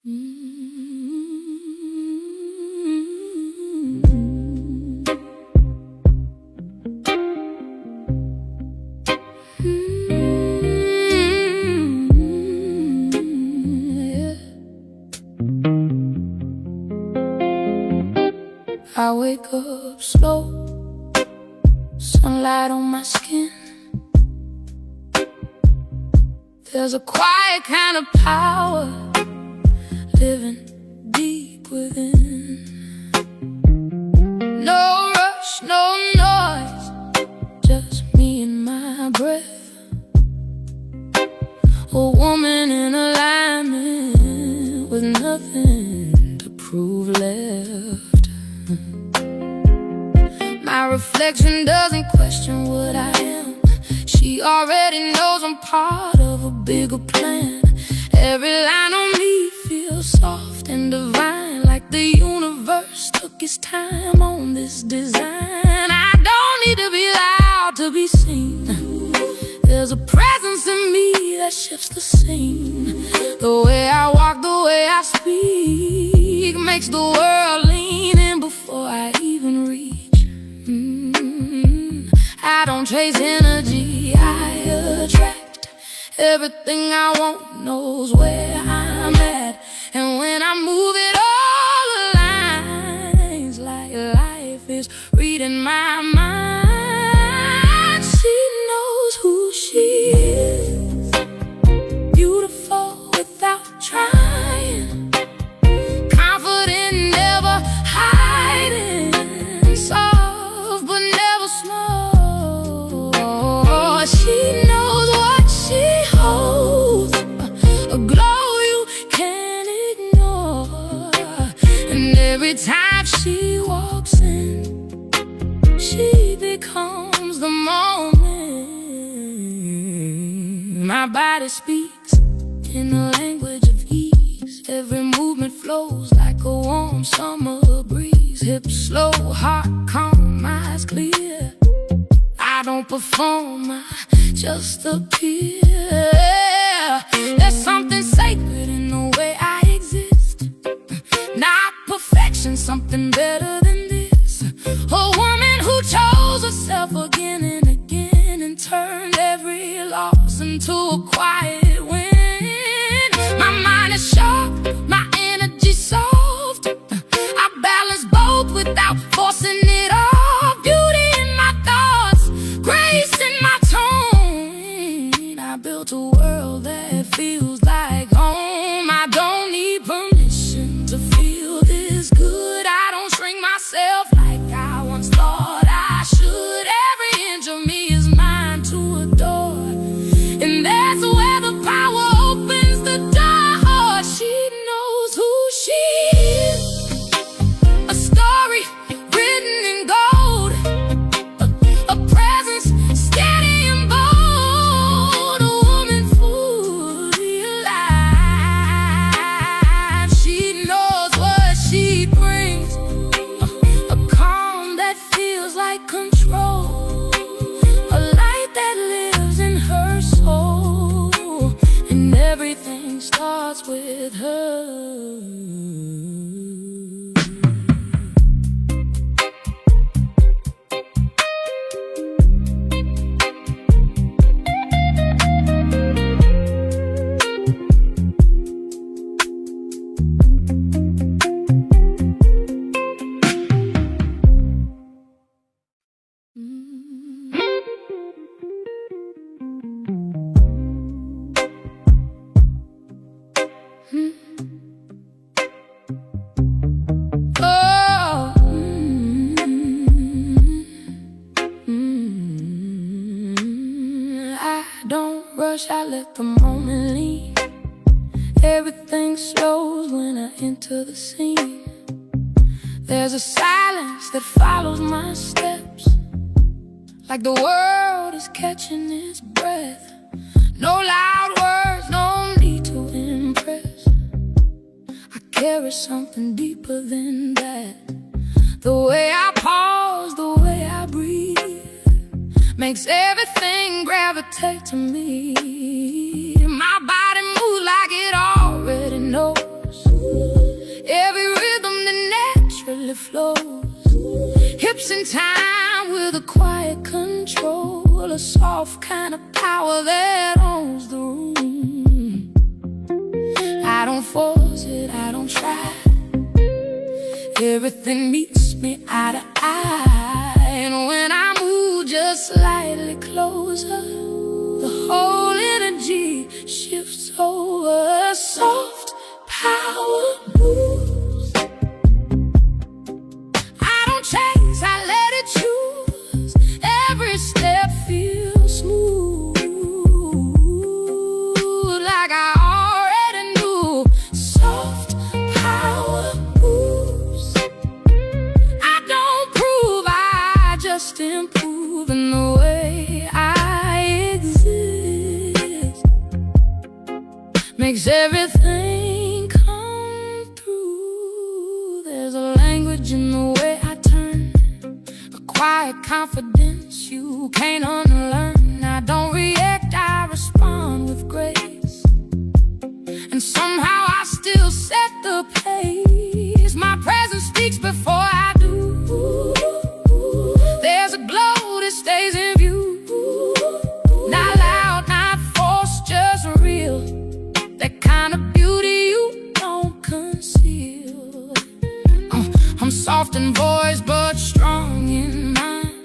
I wake up slow, sunlight on my skin. There's a quiet kind of power living deep within. No rush, no noise, just me and my breath. A woman in alignment with nothing to prove left. My reflection doesn't question what I am. She already knows I'm part of a bigger plan. Every line on me feels soft and divine, like the universe took its time on this design. I don't need to be loud to be seen. There's a presence in me that shifts the scene. The way I walk, the way I speak, makes the world lean in before I even reach. I don't chase energy, I attract. Everything I want knows where I'm at. And when I move it, all aligns, like life is reading my mind. She knows who she is, beautiful without trying, confident, never hiding, soft but never small. She knows what she holds, a glow you can't ignore. And every time she walks in, she becomes the moment. My body speaks in a language of ease. Every movement flows like a warm summer breeze. Hips slow, heart calm, eyes clear. I don't perform, I just appear. There's something sacred in the way I exist. Not perfection, something better than this. A woman who chose herself again and again, and turned every loss into a quiet win. My mind is sharp, my energy soft. I balance both without forcing it off. Beauty in my thoughts, grace in my tone. I built a world that feels like home. I don't need permission to feel this good. I don't shrink myself like I once thought I should. Every inch of me is mine to adore, and that's where the power opens the door. She knows who she is, a story written in gold, a presence steady and bold, a woman fully alive. She knows what she brings, a calm that feels like control, a light that lives in her soul, and everything starts with her. I let the moment lead. Everything slows when I enter the scene. There's a silence that follows my steps, like the world is catching its breath. No loud words, no need to impress. I carry something deeper than that. The way I pause, the way I breathe, makes everything gravitate to me. My body moves like it already knows. grips in time with a quiet control, a soft kind of power that owns the room. I don't force it, I don't try. Everything meets me eye to eye, and when I move just slightly closer, the whole energy shifts over. A soft power moves. I don't chase, I let it choose. Every step feels smooth, like I already knew. Soft power moves. I don't prove, I just improve in the way I exist. Makes everything come through. There's a language in the way I turn, a quiet confidence you can't unlearn. I don't react, I respond with grace, and somehow I still set the pace. My presence speaks before I do. There's a glow that stays in view, not loud, not forced, just real. That kind of beauty you don't conceal. I'm soft in voice but strong in mind.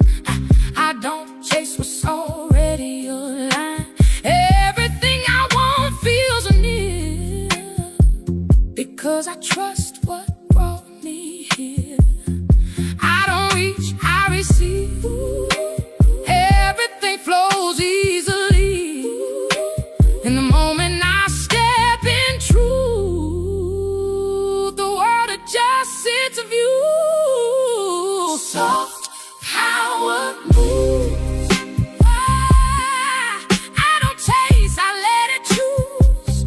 I don't chase what's already aligned. Everything I want feels near, because I trust what brought me here. I don't reach, I receive. Everything flows easily. In the moment I step in truth, the world adjusts its view. Soft power moves. I don't chase, I let it choose.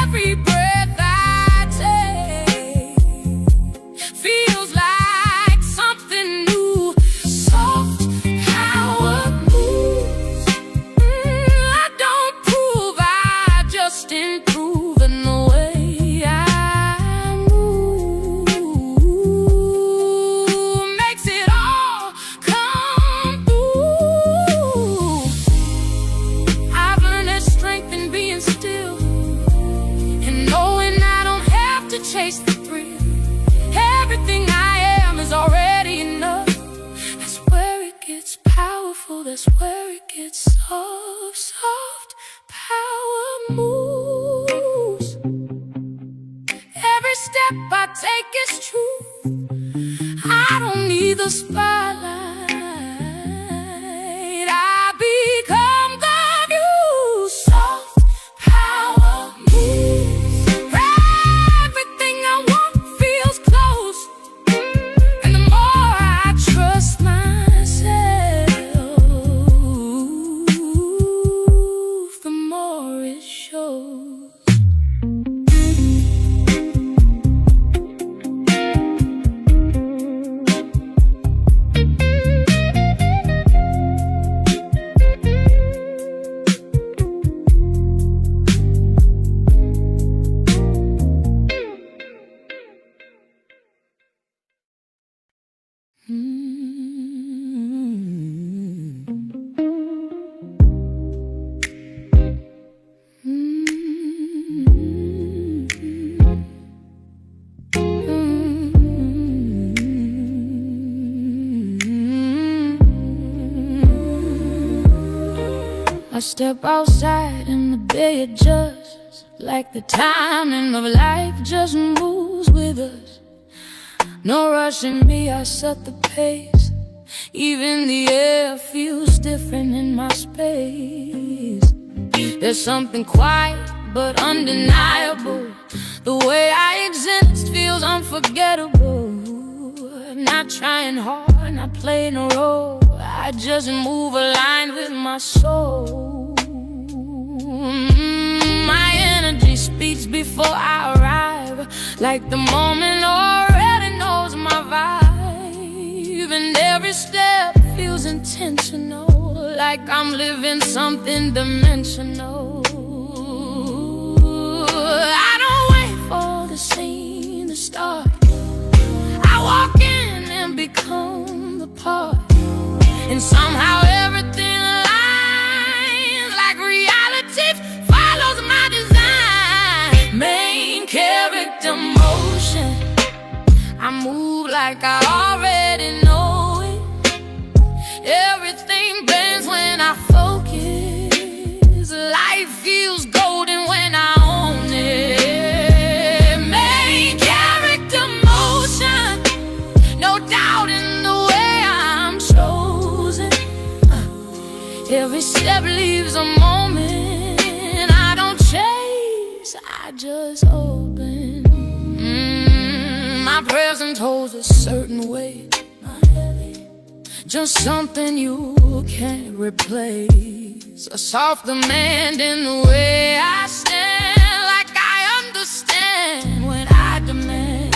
Every breath I take feels like something new. Soft power moves. I don't prove, I just improve in the way I move. Makes it all come through. I've learned there's strength in being still, and knowing I don't have to chase the thrill. Everything I am is already enough. That's where it gets powerful, that's where it gets soft. Soft power moves. Every step I take is true. I don't need the spotlight, I become the view. Soft power moves. Everything I want feels close, and the more I trust myself, the more it shows. I step outside and the day adjusts, like the timing of life just moves with us. No rushing me, I set the pace. Even the air feels different in my space. There's something quiet but undeniable. The way I exist feels unforgettable. I'm not trying hard, not playing a role. I just move aligned with my soul. My energy speaks before I arrive, like the moment already knows my vibe. And every step feels intentional, like I'm living something dimensional. I don't wait for the scene to start. I walk in and become the part and somehow everything aligns like reality follows my design. Main character motion, I move like I already know it. Everything bends when I focus. Life feels golden when I own it. Main character motion, no doubt in the way I'm chosen. Every step leaves a moment. I don't chase, I just open. My presence holds a certain weight, just something you can't replace. A soft demand in the way I stand, like I understand when I demand.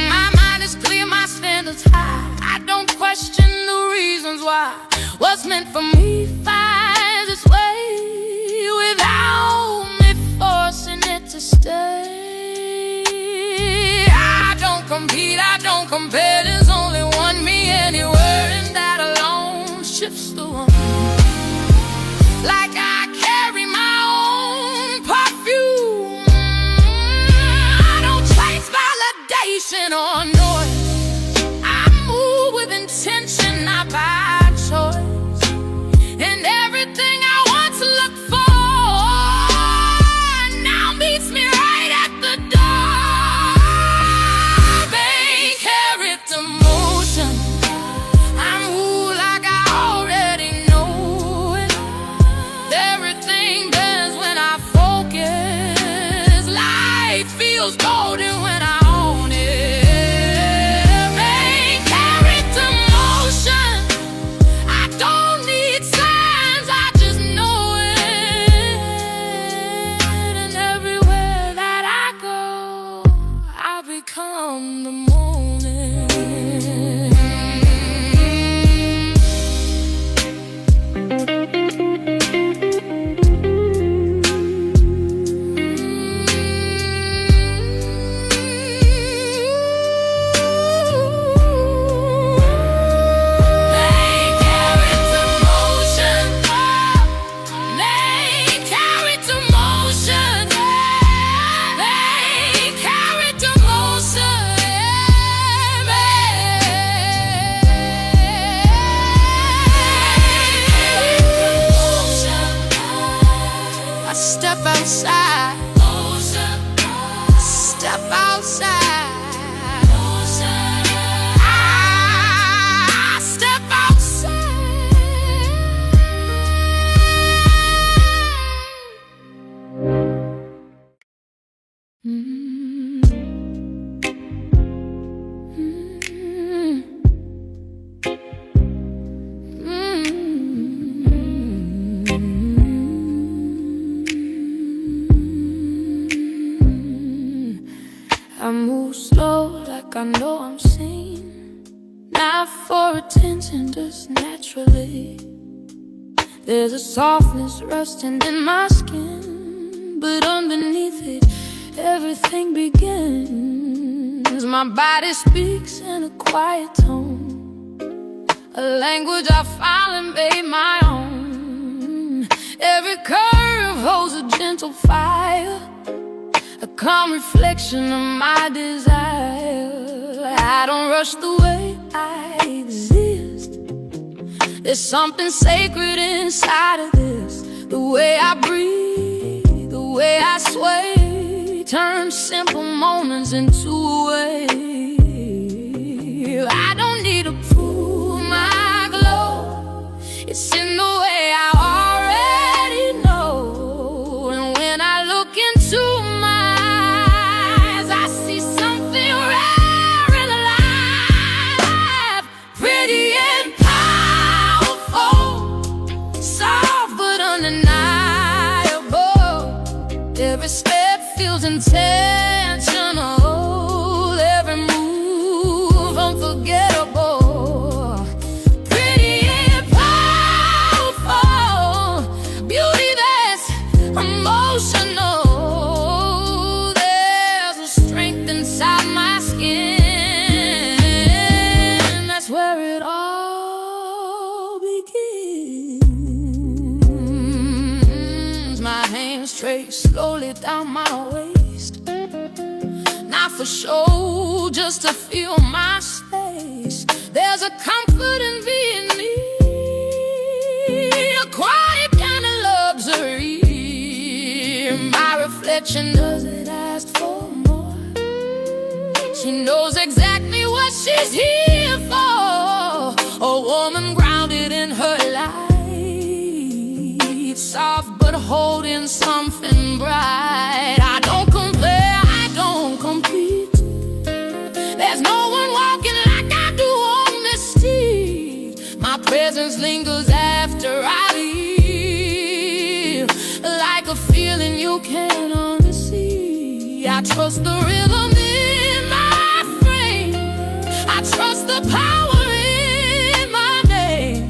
My mind is clear, my standards high. I don't question the reasons why. What's meant for me finds its way without me forcing it to stay. I don't compete, I don't compare. There's only one me anywhere, and that alone shifts the one. Like I carry my own perfume. I don't chase validation or noise. I move with intention, not by choice. And everything I once looked for now meets me right at the door. Main character motion, I move like I already know it. Everything bends when I focus. Life feels golden when I own it. Main character motion, I don't need signs, I just know it. And everywhere that I go, I become the morning. Main character motion, main character motion, main character motion. I step outside, step outside. I step outside. I move slow like I know I'm seen, not for attention, just naturally. There's a softness resting in my skin, but underneath it, everything begins. My body speaks in a quiet tone, a language I finally made my own. Every curve holds a gentle fire, a calm reflection of my desire. I don't rush the way I exist. There's something sacred inside of this. The way I breathe, the way I sway, turns simple moments into a wave. I don't need to prove my glow. It's in the way I already know. And when I look into my eyes, I see something rare and alive, pretty and powerful, soft but undeniable. Every step feels intentional, every move unforgettable. slowly down my waist. Not for show, just to feel my space. There's a comfort in being me, a quiet kind of luxury. My reflection doesn't ask for more. She knows exactly what she's here for. A woman grounded in her life, soft but holding something bright. I don't compare, I don't compete. There's no one walking like I do on this street. My presence lingers after I leave, like a feeling you can't unsee. I trust the rhythm in my frame, I trust the power in my name.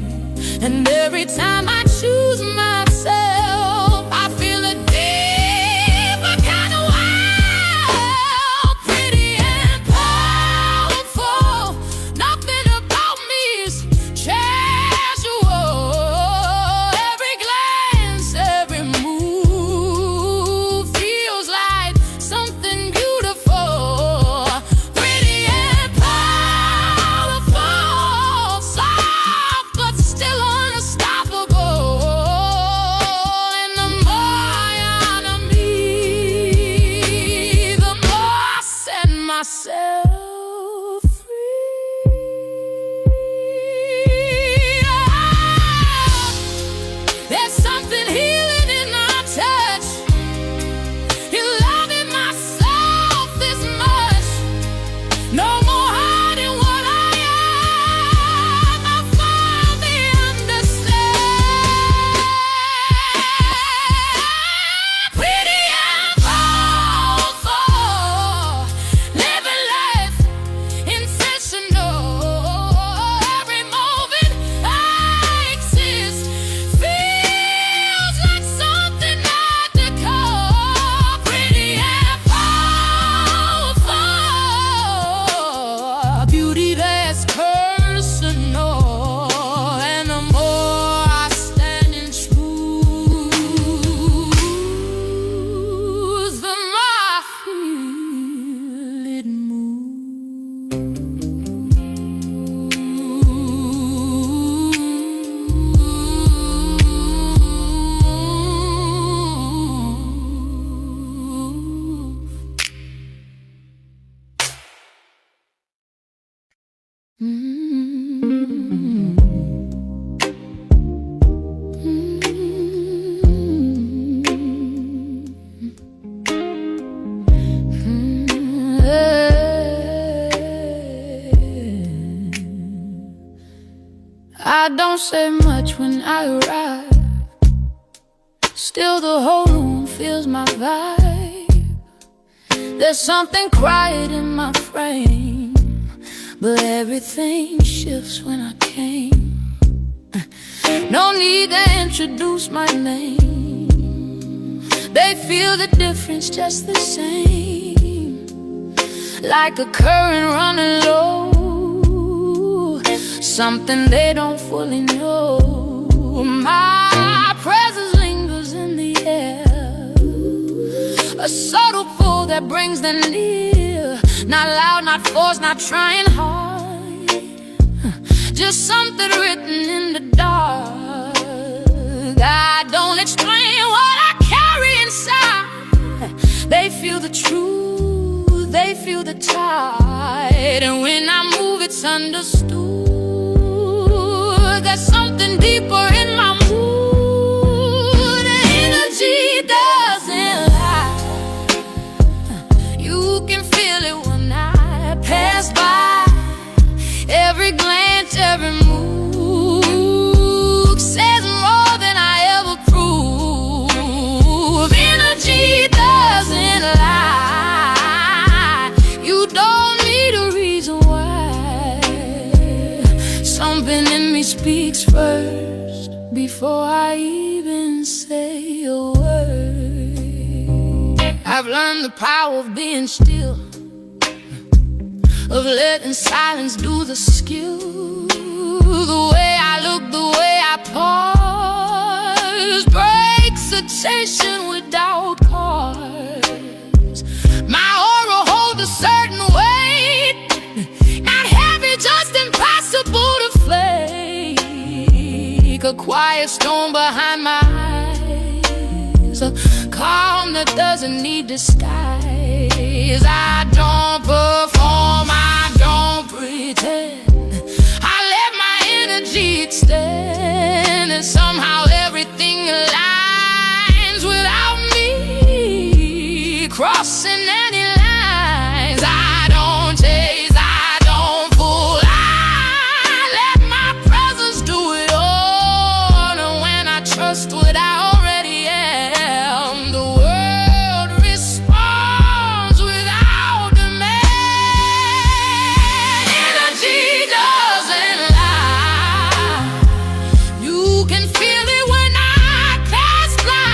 And every time I choose myself, I feel a deeper kind of wild, pretty and powerful. Nothing about me is casual. Every glance, every move feels like something beautiful. Pretty and powerful, soft but still unstoppable. And the more I honor me, the more I set myself free. There's something healing in our touch, in loving myself this much. No more hiding what I am, I finally understand. Pretty and powerful, living life intentional. Every moment I exist feels like something magical. Pretty and powerful, beauty that's personal. And the more I stand in truth, the more I feel it I don't say much when I arrive, still the whole room feels my vibe. There's something quiet in my frame, but everything shifts when I came. No need to introduce my name, they feel the difference just the same. Like a current running low, something they don't fully know. My presence lingers in the air, a subtle pull that brings them near. Not loud, not forced, not trying hard, just something written in the dark. I don't explain what I carry inside. They feel the truth, they feel the tide. And when I move, it's understood. There's something deeper in my mood. The energy doesn't lie, you can feel it when I pass by. Every glance, every move says more than I ever prove. Energy doesn't lie, you don't need a reason why. Something in me speaks first before I even say a word. I've learned the power of being still, of letting silence do the skill. The way I look, the way I pause, breaks attention without cause. quiet storm behind my eyes, a calm that doesn't need disguise. I don't perform, I don't pretend, I let my energy extend, and somehow everything aligns without me crossing any lines. I don't chase, I don't fool, I let my presence do it all. And when I trust what I already am, the world responds without demand. Energy doesn't lie, you can feel it when I pass by.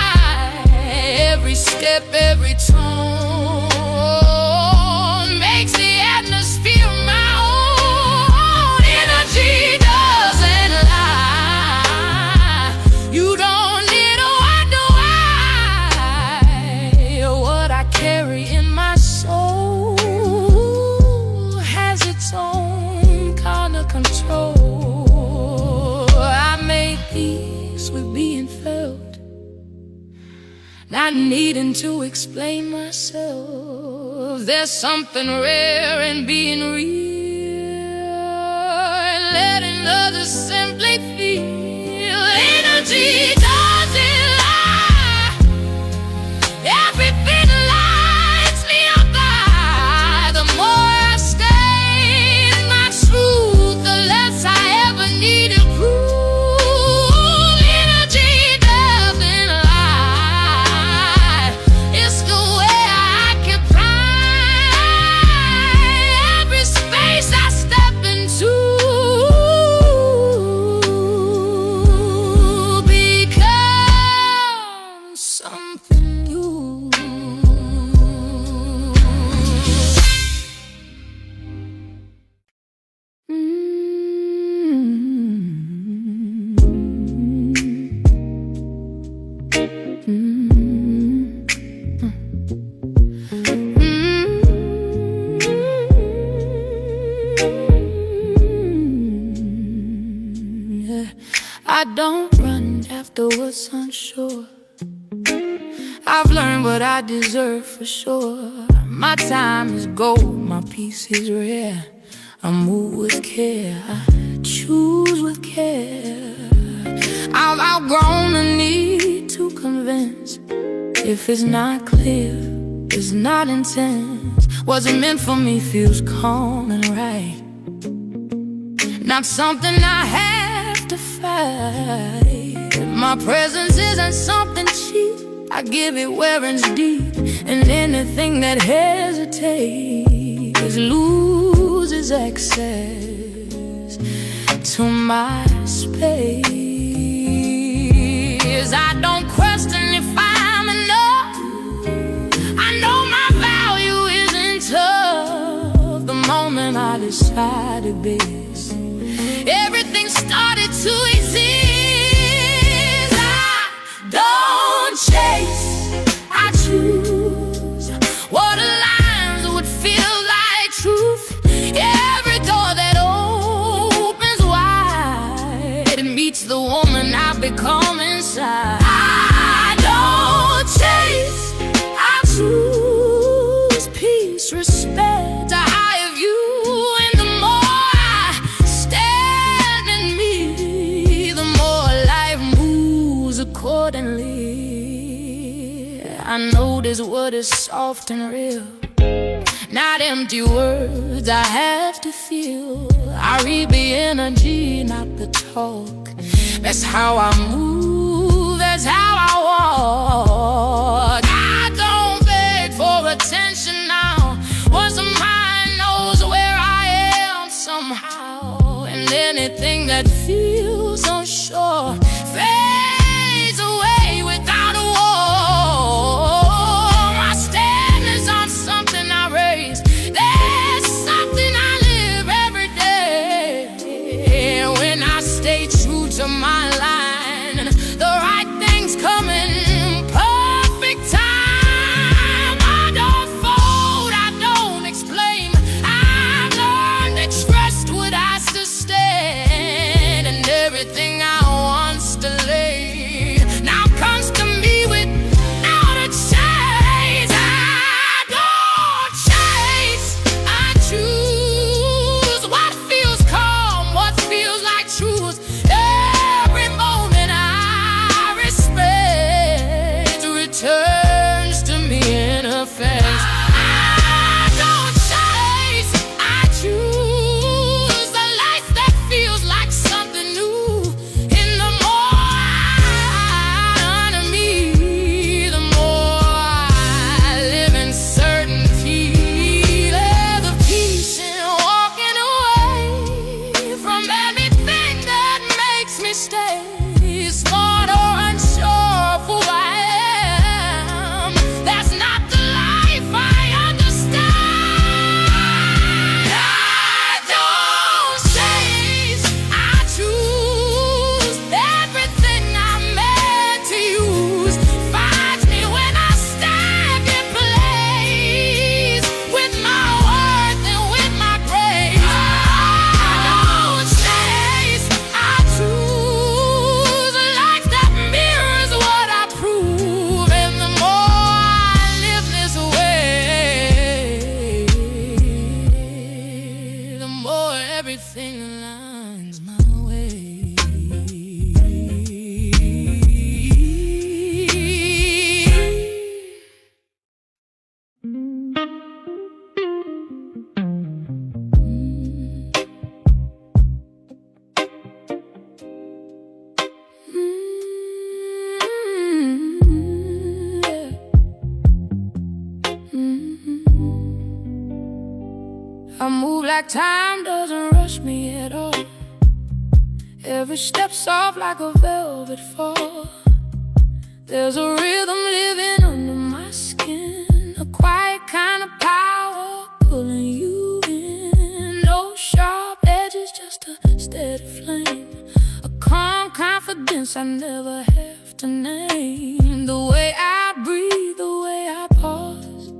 Every step, every tone makes the atmosphere my own. Energy doesn't lie, you don't need to wonder why. What I carry in my soul has its own kind of control. I make peace with being felt, not needing to explain myself. There's something rare in being real and letting others simply feel. Energy doesn't lie, everything lights me up high. The more I stay in my truth, the less I ever need to prove. Energy doesn't lie, it's the way I occupy every space I step into. Become something new. I don't run after what's unsure, I've learned what I deserve for sure. My time is gold, my peace is rare. I move with care, I choose with care. I've outgrown the need to convince. If it's not clear, it's not intense. What's meant for me feels calm and right, not something I have to fight. My presence isn't something cheap, I give it where it's deep. And anything that hesitates loses access to my space. I don't question if I'm enough, I know my value isn't tough. The moment I decide to be, everything started to exist. I don't chase, I choose what aligns would feel like truth. Every door that opens wide, it meets the woman I've become inside. I don't chase, I choose peace, respect, a higher view. And the more I stand in me, the more life moves accordingly. I notice what is soft and real, not empty words I have to feel. I read the energy, not the talk. That's how I move, that's how I walk. I don't beg for attention now. What's mine knows where I am somehow. And anything that feels unsure fades away without a war. My stand is on something I raise. There's something I live every day. When I stay true to my line, the right things come in perfect time. I don't fold, I don't explain. I've learned to trust what I sustain, and everything I once everything aligns my way. I move like time doesn't rush me at all. Every step soft like a velvet fall. There's a rhythm living under my skin, a quiet kind of power pulling you in. No sharp edges, just a steady flame, a calm confidence I never have to name. The way I breathe, the way I pause,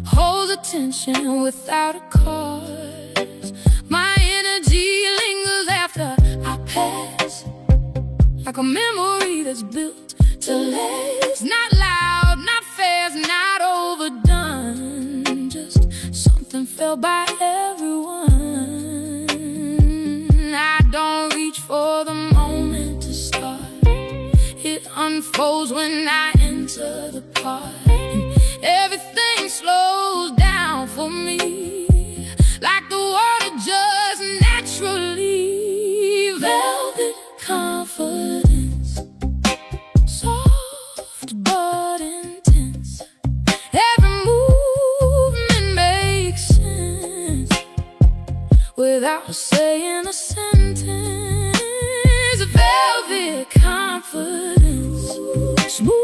holds attention without a cause. My energy lingers after I pass, like a memory that's built to last. Not loud, not fast, not overdone, just something felt by everyone. I don't reach for the moment to start, it unfolds when I enter the part. Everything slows down for me, like the water just naturally. Velvet confidence, soft but intense. Every movement makes sense without saying a sentence. Velvet confidence, smooth.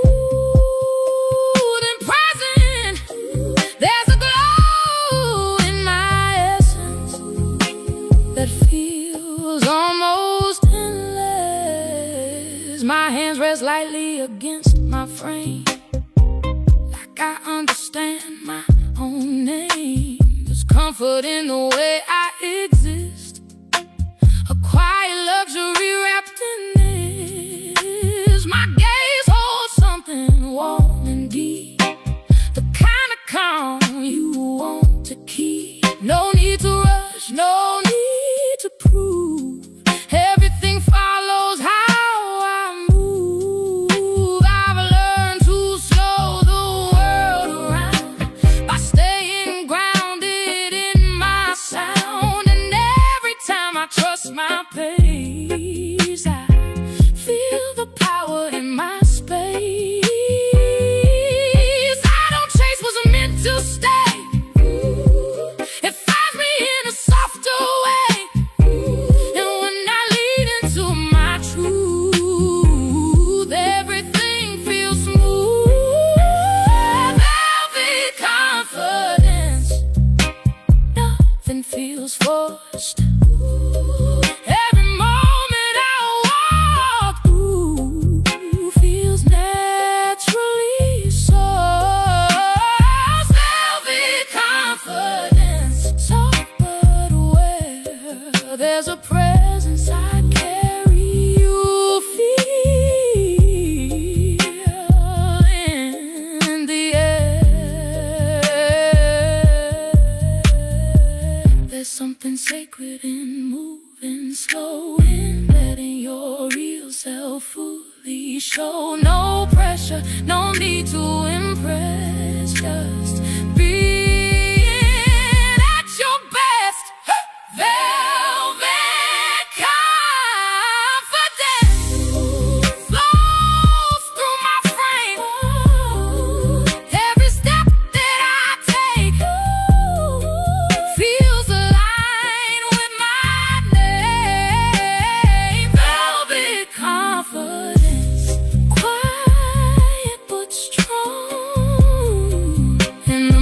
My hands rest lightly against my frame, like I understand my own name. There's comfort in the way I exist, a quiet luxury wrapped in this. My gaze holds something warm and deep, the kind of calm you want to keep. No need to rush, no need to prove. Everything follows how my pace. I feel the power in my space. I don't chase what's meant to stay, it finds me in a softer way. And when I lean into my truth, everything feels smooth. Velvet confidence, nothing feels forced. There's a presence I carry, you feel in the air. There's something sacred in moving slow, in letting your real self fully show. No pressure, no need to impress, just being at your best. In the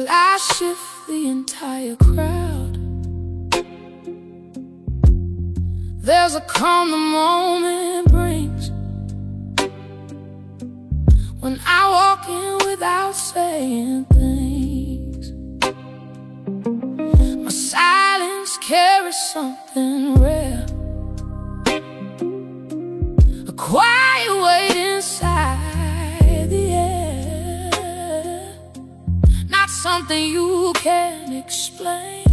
but I shift the entire crowd. There's a calm the moment brings when I walk in without saying things. My silence carries something rare, a quiet weight inside the air, not something you can explain,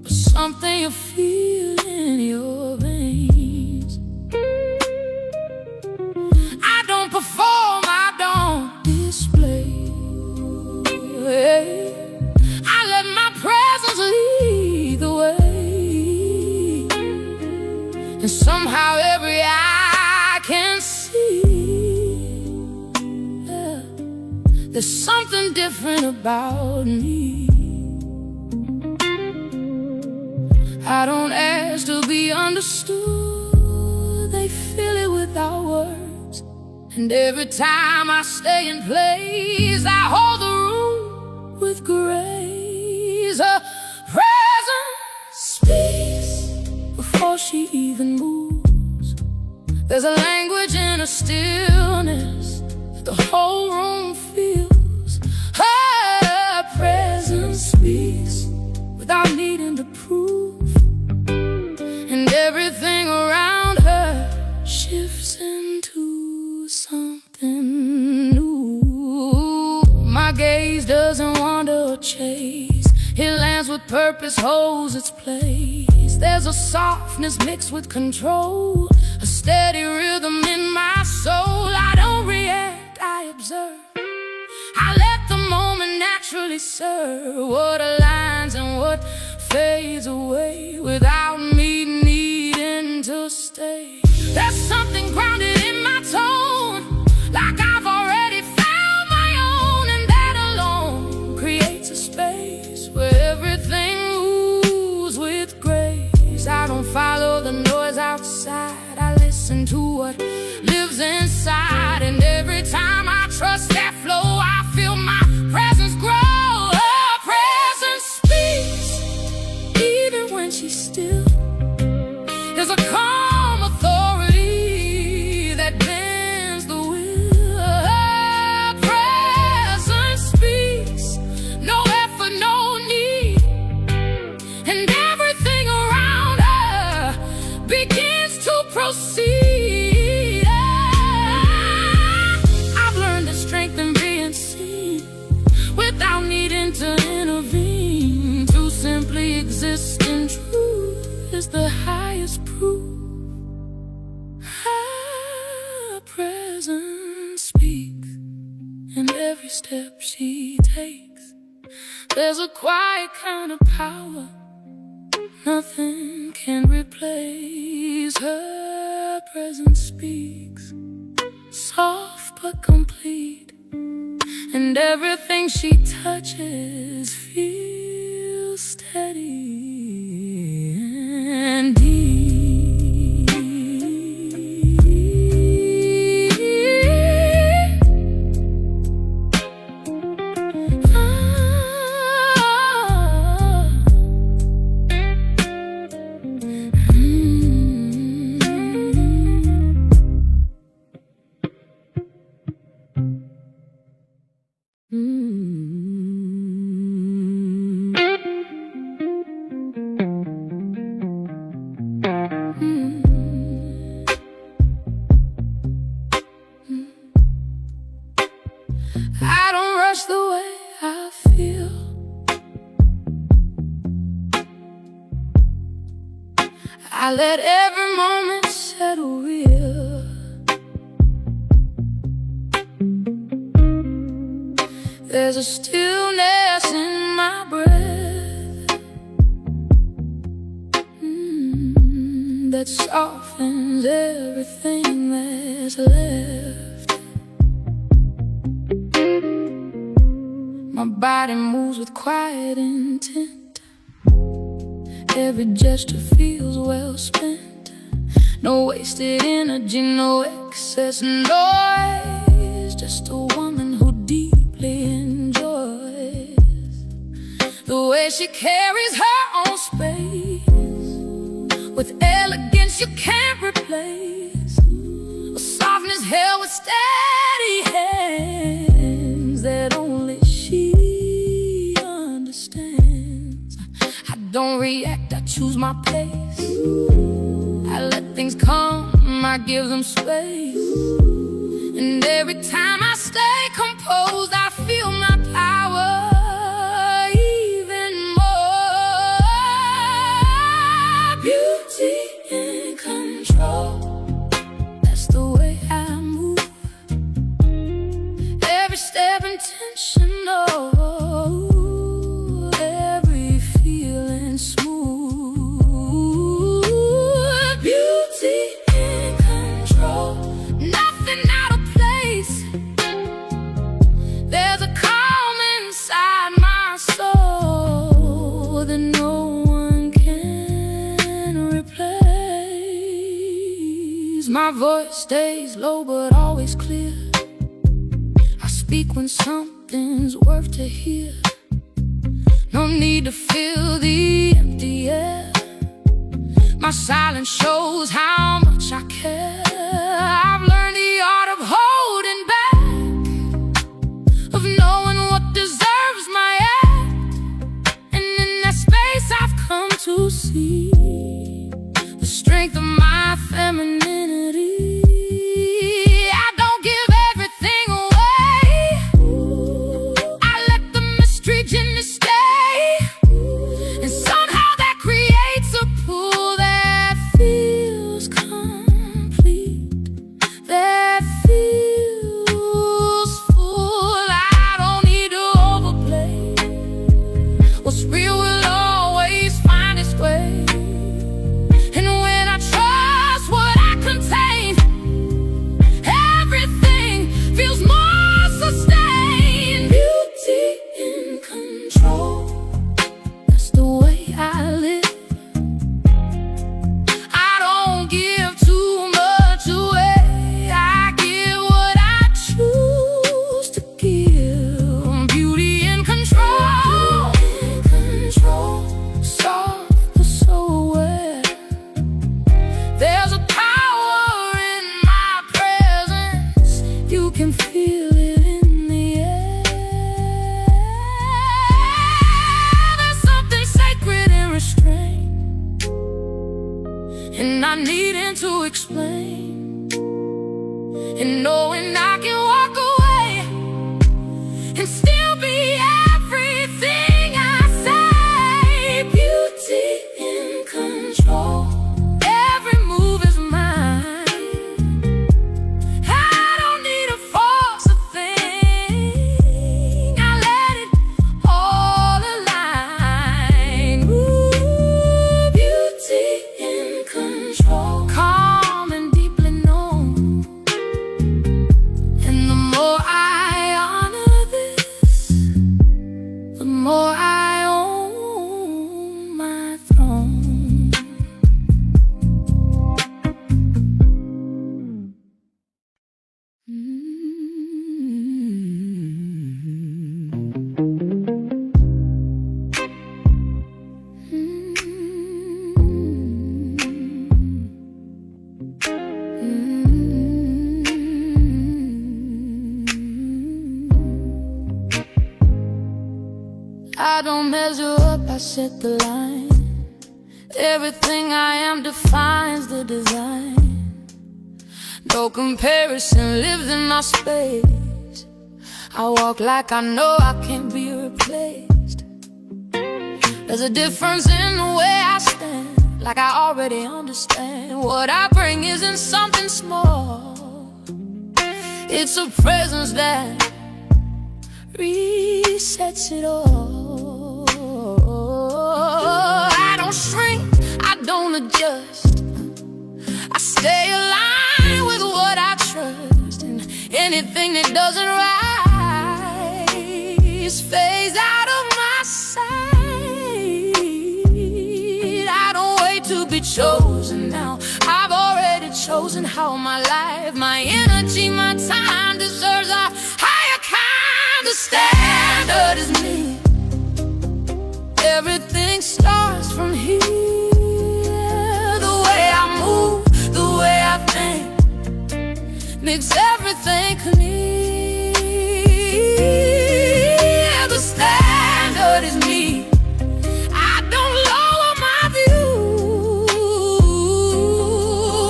but something you feel in your veins. I don't perform, I don't display. I let my presence lead the way, and somehow every eye can see, there's something different about me. I don't ask to be understood, they feel it without words. And every time I stay in place, I hold the room with grace. A presence speaks before she even moves. There's a language in a stillness that the whole room feels. Her presence speaks without needing to prove, and everything around her shifts into something new. My gaze doesn't wander or chase, it lands with purpose, holds its place. There's a softness mixed with control, a steady rhythm in my soul. I don't react, I observe. I let the moment naturally serve what aligns and what fades away without me needing to stay. There's something grounded in my tone, like I've already found my own, and that alone creates a space where everything moves with grace. I don't follow the noise outside, I listen to what lives inside, and every time I trust that flow, I feel my presence grow. Her presence speaks even when she's still. There's a calm authority that bends the will. Her presence speaks, no effort, no need, and everything around her begins to proceed. I've learned the strength in being seen without needing to intervene. To simply exist in truth is the highest proof. Her presence speaks in every step she takes. There's a quiet kind of power nothing can replace. Her presence speaks, soft but complete, and everything she touches feels steady and deep. I don't rush the way I feel. I let every moment settle real. There's a stillness in my breath that softens everything that's left. My body moves with quiet intent. Every gesture feels well spent. No wasted energy, no excess noise. Just a woman who deeply she carries her own space with elegance you can't replace, a softness held with steady hands that only she understands. I don't react, I choose my pace. I let things come, I give them space. And every time I stay composed, I feel my power even more. Beauty in control, that's the way I move. Every step intentional, every feeling smooth. Beauty in control, nothing out of place. There's a calm inside my soul that no one can replace. My voice stays low but always clear. I speak when something's worth to hear. No need to fill the empty air. My silence shows how much I care. I've learned the art of holding back, of knowing what deserves my act. And in that space I've come to see the strength of my femininity. I don't give everything away. I let the mystery gently stay. And somehow that creates a pool that feels complete, that feels full. I don't need to overplay. What's real will always find its way. And when I trust what I contain, everything feels more sustained. Beauty in control, that's the way I live. I don't give too much away. I give what I choose to give. Beauty in control, soft but so aware. There's a power in my presence, you can feel it in the air. There's something sacred and restrained, and not needing to explain, and knowing I can walk away and still be everything I say. Beauty in control, every move is mine. I don't need to force a thing. I let it all align. Ooh, beauty in control, calm and deeply known. And the more I honor this, the more I own my throne. I don't measure up, I set the line. Everything I am defines the design. No comparison lives in my space. I walk like I know I can't be replaced. There's a difference in the way I stand, like I already understand. What I bring isn't something small, it's a presence that resets it all. I don't shrink, I don't adjust, I stay aligned with what I trust. And anything that doesn't rise fades out of my sight. I don't wait to be chosen now, I've already chosen how my life, my energy, my time deserves a higher kind of standard as me. Everything starts from here. The way I move, the way I think, makes everything clear. The standard is me. I don't lower my view.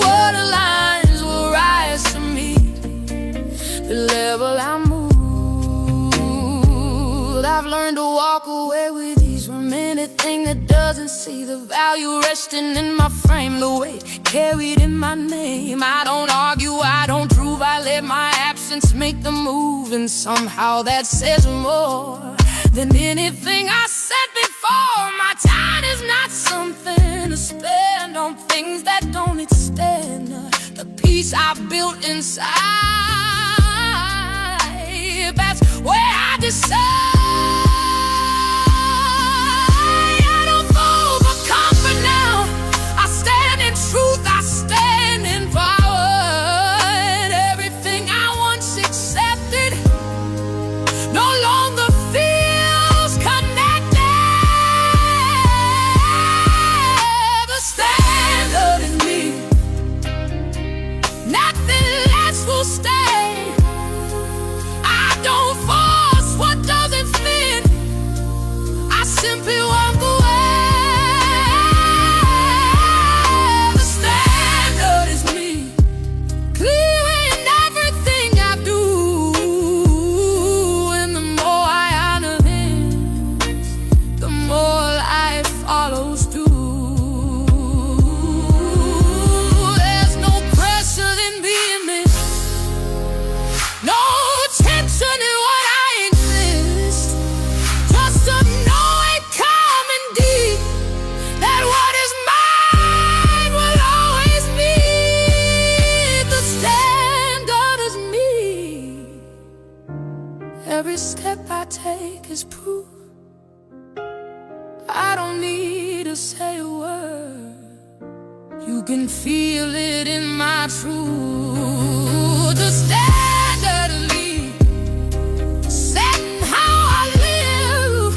Water lines will rise to meet the level I moved. I've learned to walk away with ease from anything that doesn't see the value resting in my frame, the weight carried in my name. I don't argue, I don't prove, I let my absence make the move, and somehow that says more than anything I said before. My time is not something to spend on things that don't extend the peace I built inside. That's where I decide. I don't fall for comfort now. I stand in truth, I stand in power. Everything I once accepted no longer feels connected. The standard is me. Nothing less will stay. I don't force what doesn't fit. I simply walk away. The standard is me. Clear in everything I do, and the more I honor this, the more life follows through. There's no pressure in being this, no tension in what I exist. Just to know it coming deep, that what is mine will always be. The standard is me. Every step I take is proof. I don't need to say a word. You can feel it in my truth. The standard is me. Setting how I live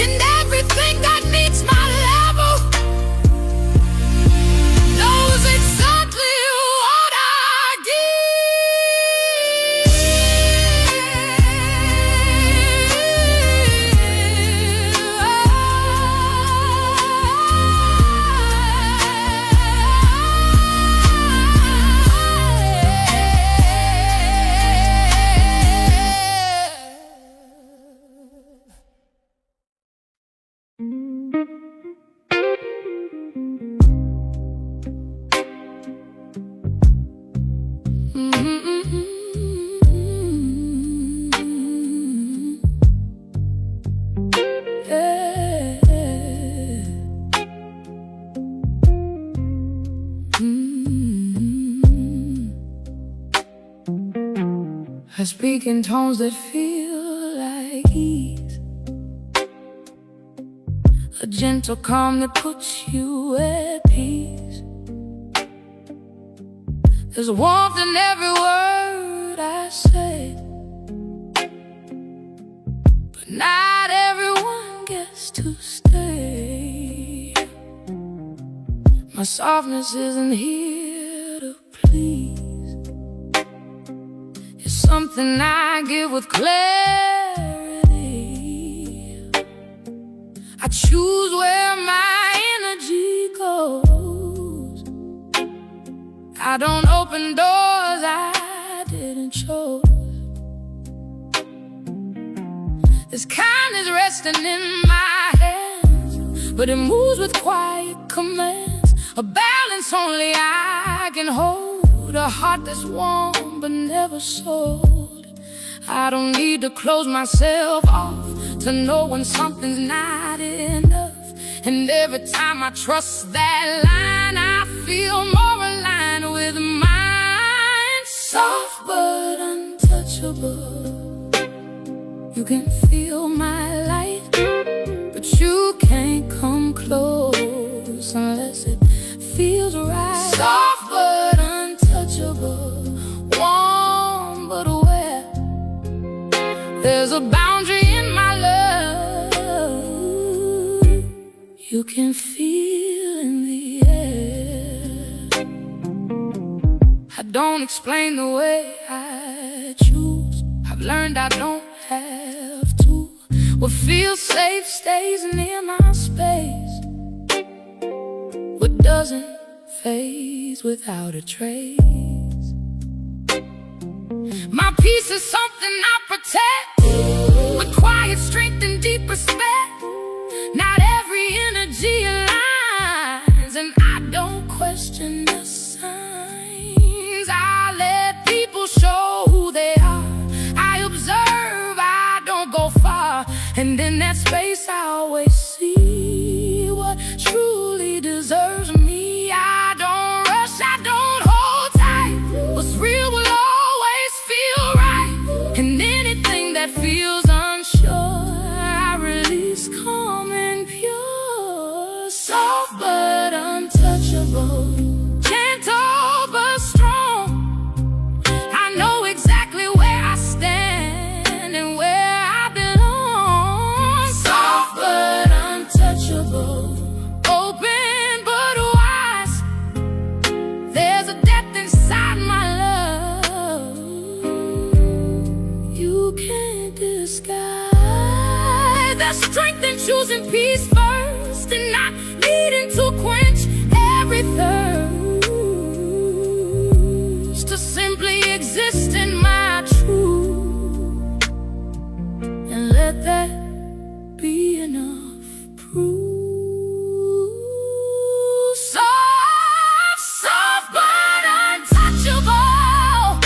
in everything that meets my level. Knows exactly what I I speak in tones that feel like ease, a gentle calm that puts you at peace. There's warmth in every word I say, but not everyone gets to stay. My softness isn't here to please. It's something I give with clarity. I choose where my energy goes. I don't open doors I didn't choose. This kindness resting in my hands, but it moves with quiet commands. A balance only I can hold. A heart that's warm but never sold. I don't need to close myself off to know when something's not enough. And every time I trust that line, I feel more aligned with mine. Soft but untouchable. You can feel my light, but you can't come close unless it feels right. Soft but untouchable, warm but aware. There's a boundary in my love. you can feel in the air. I don't explain the way I choose. I've learned I don't have to. What feels safe stays near my space. What doesn't fades without a trace. My peace is something I protect with quiet strength and deep respect. Not every energy aligns, and I don't question the signs. I let people show who they are. I observe, I don't go far, and in that space I always see what truly deserves me. I don't rush, I don't hold tight. What's real will always feel right, and anything that feels unsure, I release calm and pure. Soft but untouchable, gentle but strong. I know exactly where I stand and where I belong. Soft but untouchable, open but wise. There's a depth inside my love you can't disguise. There's strength in choosing peace first and not needing to quench every thirst. To simply exist in my truth and let that be enough proof. Soft, soft but untouchable.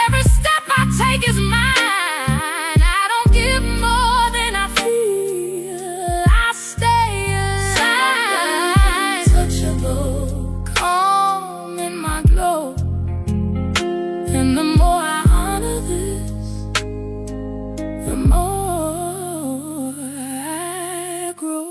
Every step I take is mine. I don't give more than I feel. I stay alive. Untouchable, calm in my glow. And the more I honor this, the more I grow.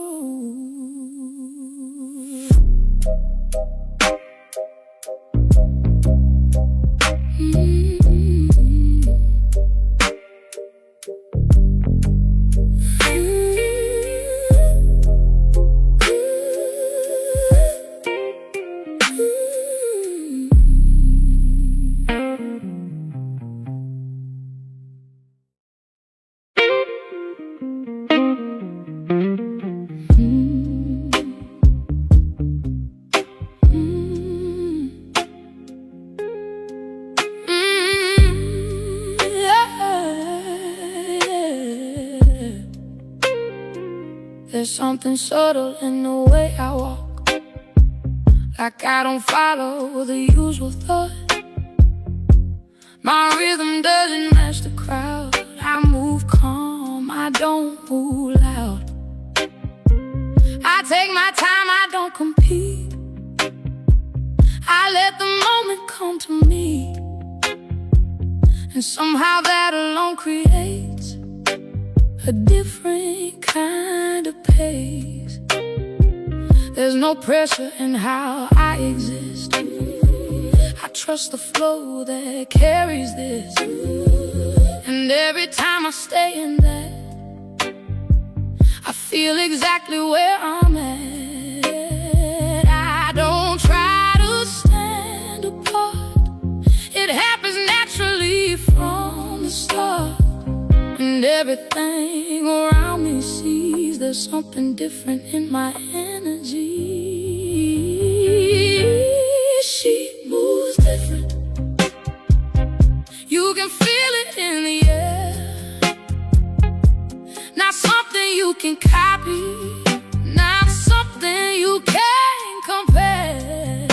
There's something subtle in the way I walk, like I don't follow the usual thought. My rhythm doesn't match the crowd. I move calm, I don't move loud. I take my time, I don't compete. I let the moment come to me, and somehow that alone creates a different kind of pace. There's no pressure in how I exist. I trust the flow that carries this, and every time I stay in that, I feel exactly where I'm at. I don't try to stand apart. It happens naturally from the start. And everything around me sees there's something different in my energy. She moves different. You can feel it in the air. Not something you can copy, not something you can compare.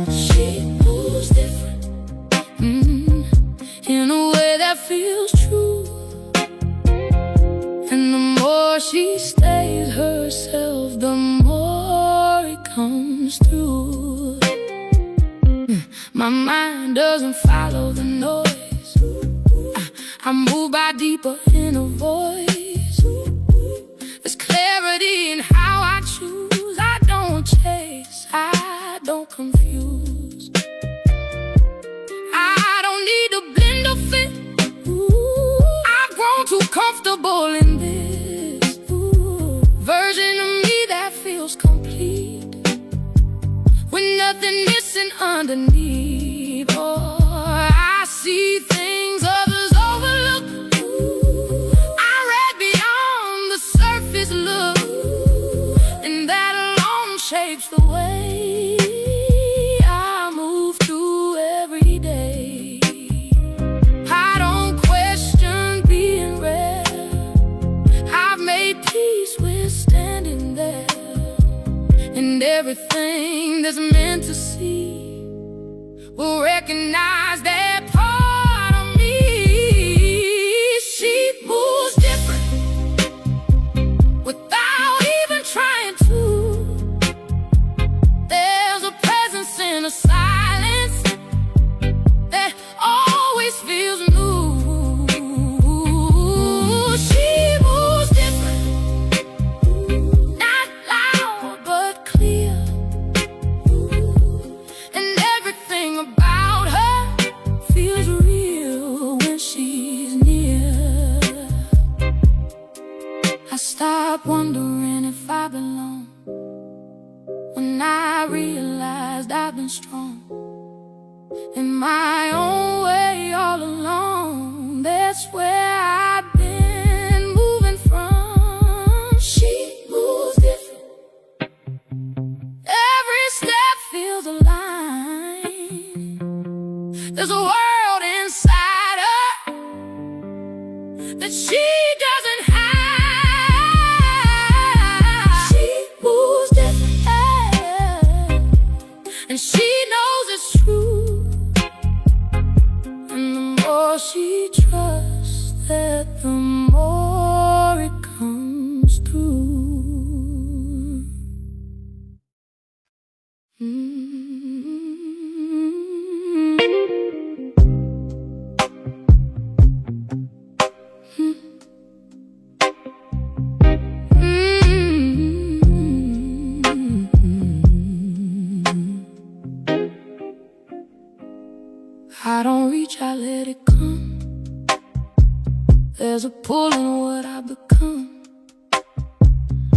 She moves different, in a way that feels true. And the more she stays herself, the more it comes through. My mind doesn't follow the noise. I'm moved by deeper inner voice. There's clarity in how I choose. I don't chase, I don't confuse. I don't need to blend or fit. I've grown too comfortable in this underneath. Oh, I see things others overlook. I read beyond the surface look, and that alone shapes the way I move through every day. I don't question being rare. I've made peace with standing there, and everything that's meant to see will recognize that part of me. She moves different without even trying to. There's a presence in her silence that always feels new. She moves different, not loud but clear, and everything about her feels real when she's near. I stop wondering if I belong when I realized I've been strong in my own way all along. That's where I've been moving from. She moves different. Every step feels aligned. There's a world inside her that she doesn't hide. She moves different, and she knows it's true. And the more she trusts that, the more it comes through. I don't reach, I let it come. There's a pull in what I become.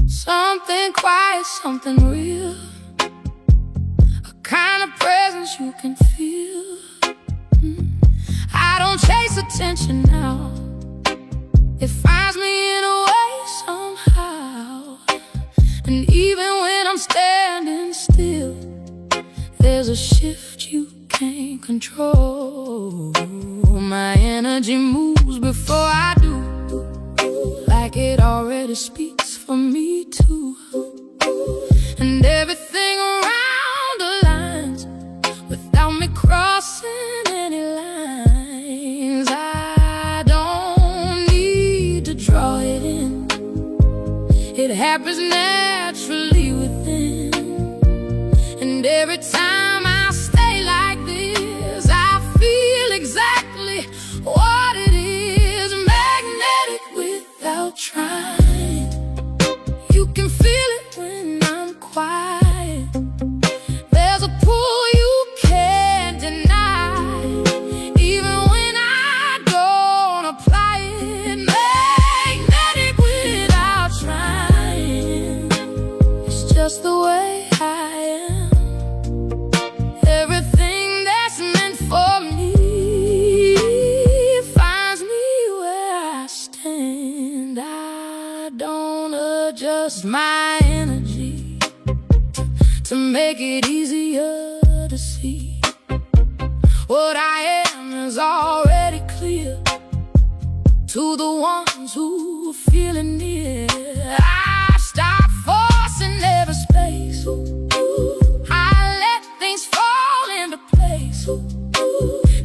Something quiet, something real, a kind of presence you can feel. I don't chase attention now. It finds me in a way somehow. And even when I'm standing still, there's a shift you can't control. My energy moves before I do, like it already speaks for me too. And everything around aligns without me crossing any lines. I don't need to draw it in. It happens naturally within. And every time I stay like this, I feel exactly what it is. Magnetic without trying. You can feel it when I'm quiet. There's a pull you can't deny, even when I don't apply it. Magnetic without trying. It's just the way I am. Everything that's meant for me finds me where I stand. I don't adjust my energy to make it easier to see. What I am is already clear to the ones who feel it near. I stop forcing every space. I let things fall into place,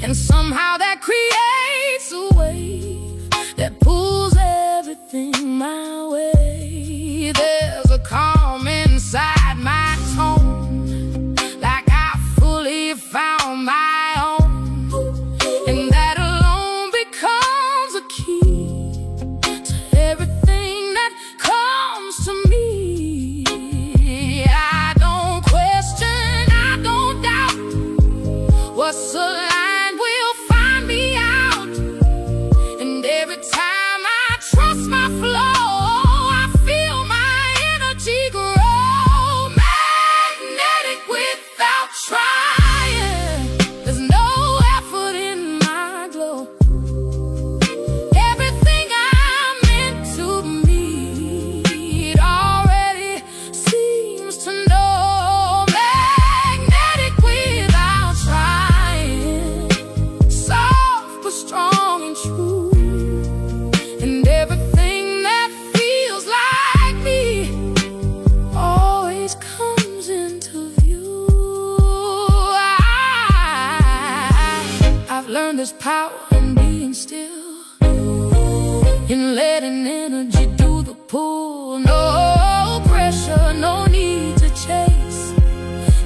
and somehow that creates a wave that pulls everything my way. There's a calm inside my tone, like I fully found my own, and that alone becomes a key to everything that comes power in being still, in letting energy do the pull. No pressure, no need to chase,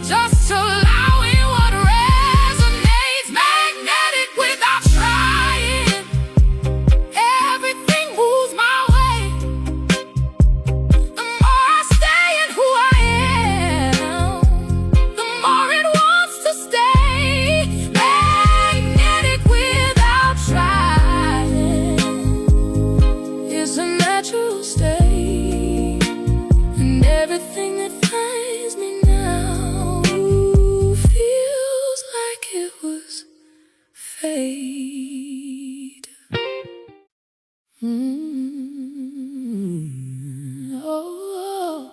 just allowing what resonates. Magnetic without trying, everything moves my way. The more I stay in who I am, the more it wants to stay. Magnetic without trying, it's a natural state. And everything that finds me now feels like it was fate. Oh.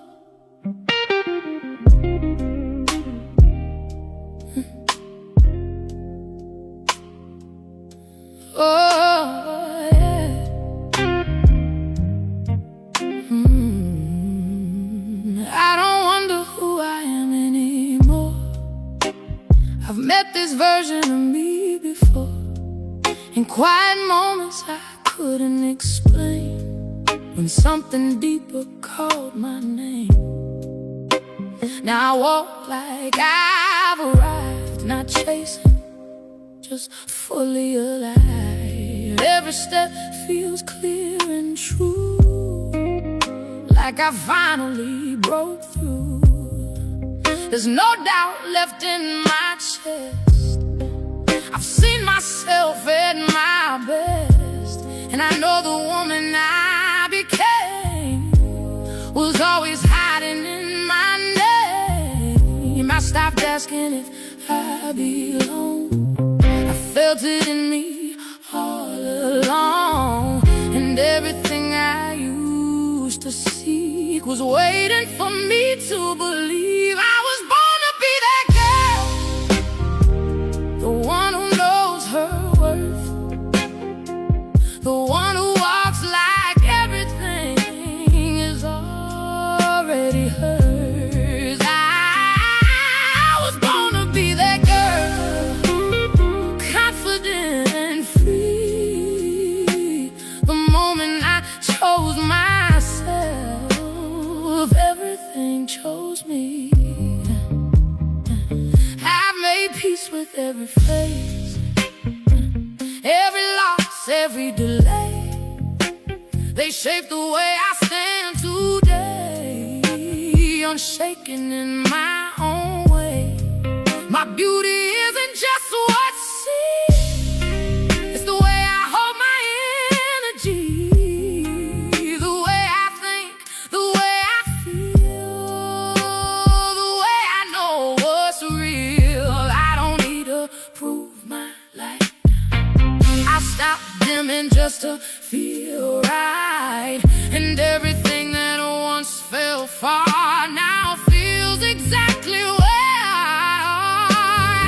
Oh, yeah. I don't wonder who I am anymore. I've met this version of me before. In quiet moments I couldn't explain, when something deeper called my name. Now I walk like I've arrived, not chasing, just fully alive. Every step feels clear and true, like I finally broke through. There's no doubt left in my chest. I've seen myself at my best, and I know the woman I became was always hiding in my name. I stopped asking if I belong. I felt it in me all along, and everything I used to seek was waiting for me to believe. I was born to be that girl, the one who knows her worth, the one who walks like everything is already hers. I was born to be that girl, confident and free. The moment I chose myself, everything chose me. I've made peace with every phase, every loss, every delay. They shape the way I stand today, unshaken in my own way. My beauty isn't just what's seen, it's the way I hold my energy, the way I think, the way I feel, the way I know what's real. I don't need to prove my light, I stop dimming just to feel right. And everything that once fell far now feels exactly where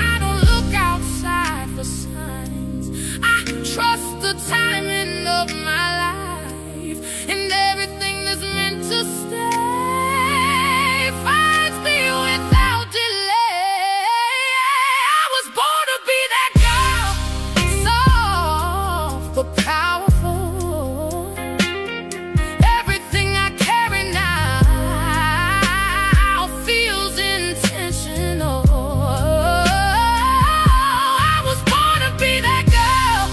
I don't look outside for signs, I trust the timing of my life. And everything that's meant to stay finds me without delay. I was born to be that girl, soft but powerful. Everything I carry now feels intentional. I was born to be that girl,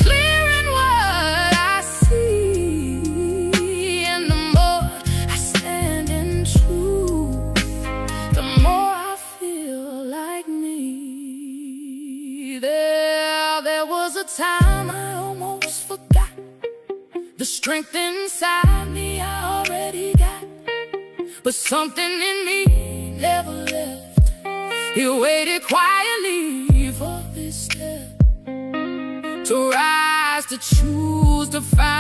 clear in what I see. And the more I stand in truth, the more I feel like me. There was a time I almost forgot the strength inside me I already got, but something in me never left. It waited quietly for this step to rise, to choose, to find